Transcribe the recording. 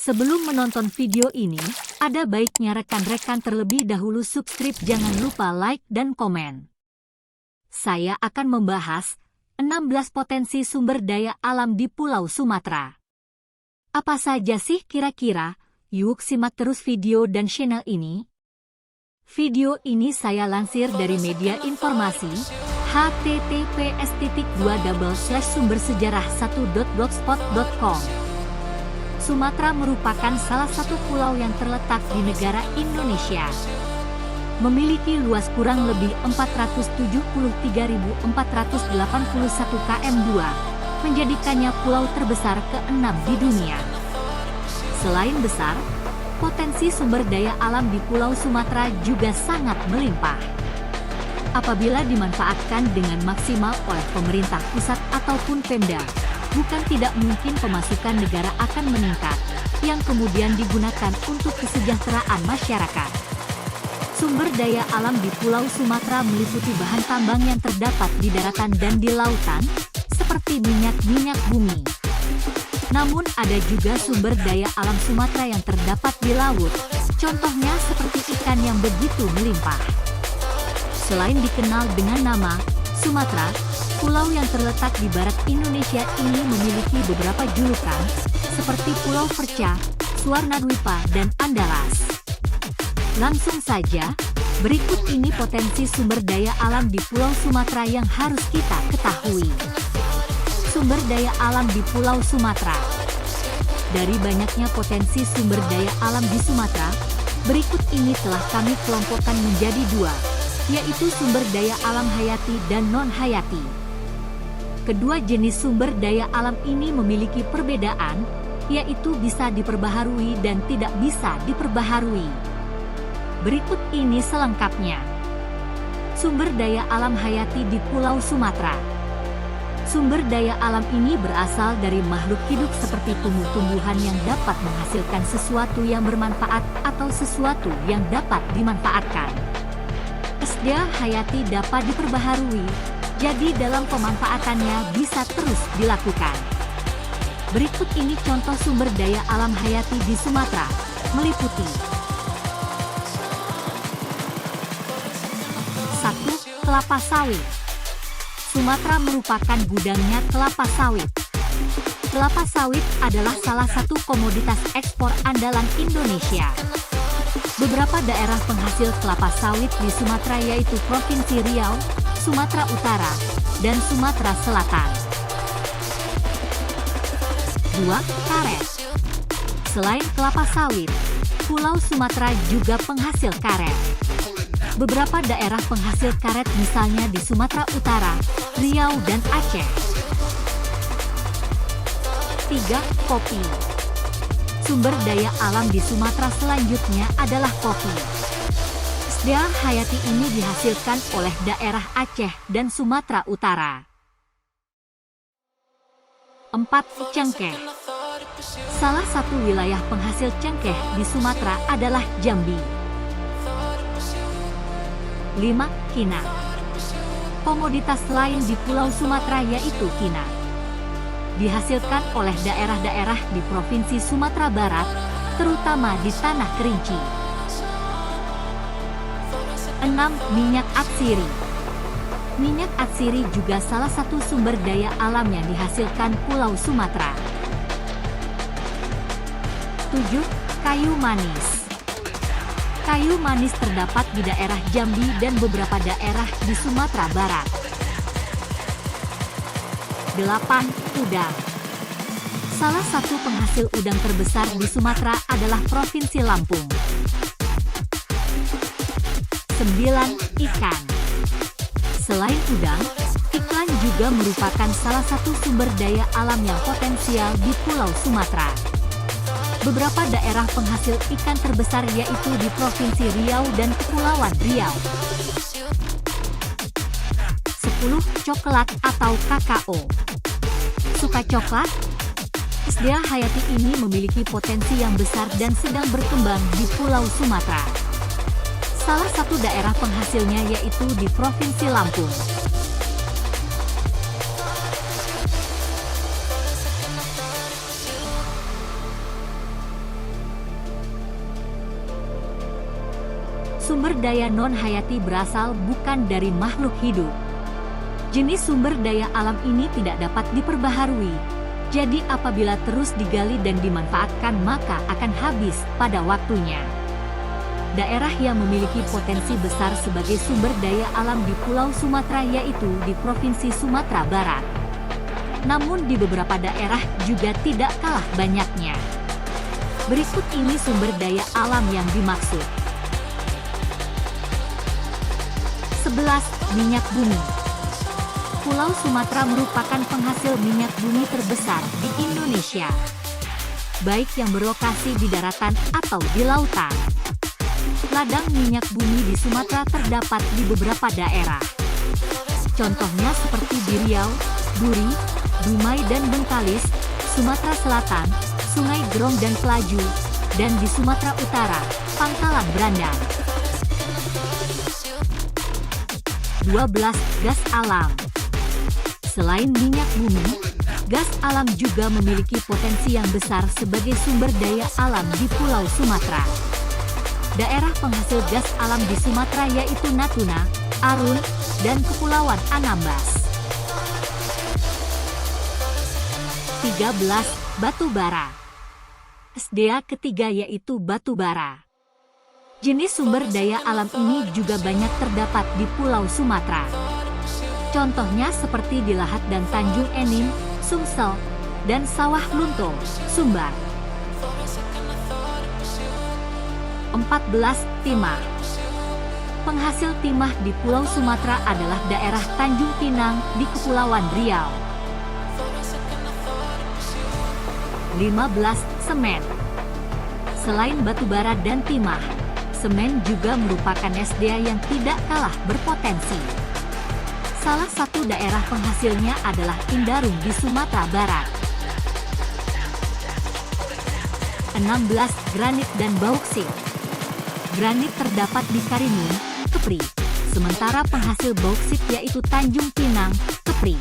Sebelum menonton video ini, ada baiknya rekan-rekan terlebih dahulu subscribe, jangan lupa like dan komen. Saya akan membahas 16 potensi sumber daya alam di Pulau Sumatera. Apa saja sih kira-kira? Yuk simak terus video dan channel ini. Video ini saya lansir dari media informasi https://sumbersejarah1.blogspot.com. Sumatera merupakan salah satu pulau yang terletak di negara Indonesia. Memiliki luas kurang lebih 473.481 km², menjadikannya pulau terbesar ke-6 di dunia. Selain besar, potensi sumber daya alam di Pulau Sumatera juga sangat melimpah. Apabila dimanfaatkan dengan maksimal oleh pemerintah pusat ataupun Pemda, bukan tidak mungkin pemasukan negara akan meningkat, yang kemudian digunakan untuk kesejahteraan masyarakat. Sumber daya alam di Pulau Sumatera meliputi bahan tambang yang terdapat di daratan dan di lautan, seperti minyak bumi. Namun ada juga sumber daya alam Sumatera yang terdapat di laut, contohnya seperti ikan yang begitu melimpah. Selain dikenal dengan nama Sumatera, pulau yang terletak di barat Indonesia ini memiliki beberapa julukan, seperti Pulau Perca, Suwarnadwipa, dan Andalas. Langsung saja, berikut ini potensi sumber daya alam di Pulau Sumatera yang harus kita ketahui. Sumber daya alam di Pulau Sumatera. Dari banyaknya potensi sumber daya alam di Sumatera, berikut ini telah kami kelompokkan menjadi dua, yaitu sumber daya alam hayati dan non-hayati. Kedua jenis sumber daya alam ini memiliki perbedaan, yaitu bisa diperbaharui dan tidak bisa diperbaharui. Berikut ini selengkapnya. Sumber daya alam hayati di Pulau Sumatera. Sumber daya alam ini berasal dari makhluk hidup seperti tumbuh-tumbuhan yang dapat menghasilkan sesuatu yang bermanfaat atau sesuatu yang dapat dimanfaatkan. SDA hayati dapat diperbaharui, jadi dalam pemanfaatannya bisa terus dilakukan. Berikut ini contoh sumber daya alam hayati di Sumatera, meliputi 1. Kelapa sawit. Sumatera merupakan gudangnya kelapa sawit. Kelapa sawit adalah salah satu komoditas ekspor andalan Indonesia. Beberapa daerah penghasil kelapa sawit di Sumatera yaitu Provinsi Riau, Sumatera Utara, dan Sumatera Selatan. 2. Karet. Selain kelapa sawit, Pulau Sumatera juga penghasil karet. Beberapa daerah penghasil karet misalnya di Sumatera Utara, Riau, dan Aceh. 3. Kopi. Sumber daya alam di Sumatera selanjutnya adalah kopi. SDA hayati ini dihasilkan oleh daerah Aceh dan Sumatera Utara. 4. Cengkeh. Salah satu wilayah penghasil cengkeh di Sumatera adalah Jambi. 5. Kina. Komoditas lain di Pulau Sumatera yaitu kina. Dihasilkan oleh daerah-daerah di Provinsi Sumatera Barat, terutama di Tanah Kerinci. 6. Minyak atsiri. Minyak atsiri juga salah satu sumber daya alam yang dihasilkan Pulau Sumatera. 7. Kayu manis. Kayu manis terdapat di daerah Jambi dan beberapa daerah di Sumatera Barat. 8. Udang. Salah satu penghasil udang terbesar di Sumatera adalah Provinsi Lampung. 9. Ikan. Selain udang, iklan juga merupakan salah satu sumber daya alam yang potensial di Pulau Sumatera. Beberapa daerah penghasil ikan terbesar yaitu di Provinsi Riau dan Kepulauan Riau. 10. Coklat atau kakao. Suka coklat? SDA hayati ini memiliki potensi yang besar dan sedang berkembang di Pulau Sumatera. Salah satu daerah penghasilnya yaitu di Provinsi Lampung. Sumber daya non-hayati berasal bukan dari makhluk hidup. Jenis sumber daya alam ini tidak dapat diperbaharui. Jadi apabila terus digali dan dimanfaatkan maka akan habis pada waktunya. Daerah yang memiliki potensi besar sebagai sumber daya alam di Pulau Sumatera yaitu di Provinsi Sumatera Barat. Namun di beberapa daerah juga tidak kalah banyaknya. Berikut ini sumber daya alam yang dimaksud. 11. Minyak bumi. Pulau Sumatera merupakan penghasil minyak bumi terbesar di Indonesia, baik yang berlokasi di daratan atau di lautan. Ladang minyak bumi di Sumatera terdapat di beberapa daerah. Contohnya seperti di Riau, Duri, Dumai dan Bengkalis, Sumatera Selatan, Sungai Grong dan Pelaju, dan di Sumatera Utara, Pangkalan Brandang. 12. Gas alam. Selain minyak bumi, gas alam juga memiliki potensi yang besar sebagai sumber daya alam di Pulau Sumatera. Daerah penghasil gas alam di Sumatera yaitu Natuna, Arun, dan Kepulauan Anambas. 13. Batu bara. SDA ketiga yaitu batu bara. Jenis sumber daya alam ini juga banyak terdapat di Pulau Sumatera. Contohnya seperti di Lahat dan Tanjung Enim, Sumsel, dan Sawah Lunto, Sumbar. 14. Timah. Penghasil timah di Pulau Sumatera adalah daerah Tanjung Pinang di Kepulauan Riau. 15. Semen. Selain batu bara dan timah, semen juga merupakan SDA yang tidak kalah berpotensi. Salah satu daerah penghasilnya adalah Indarung di Sumatera Barat. 16. Granit dan bauksit. Granit terdapat di Karimun, Kepri, sementara penghasil bauksit yaitu Tanjung Pinang, Kepri.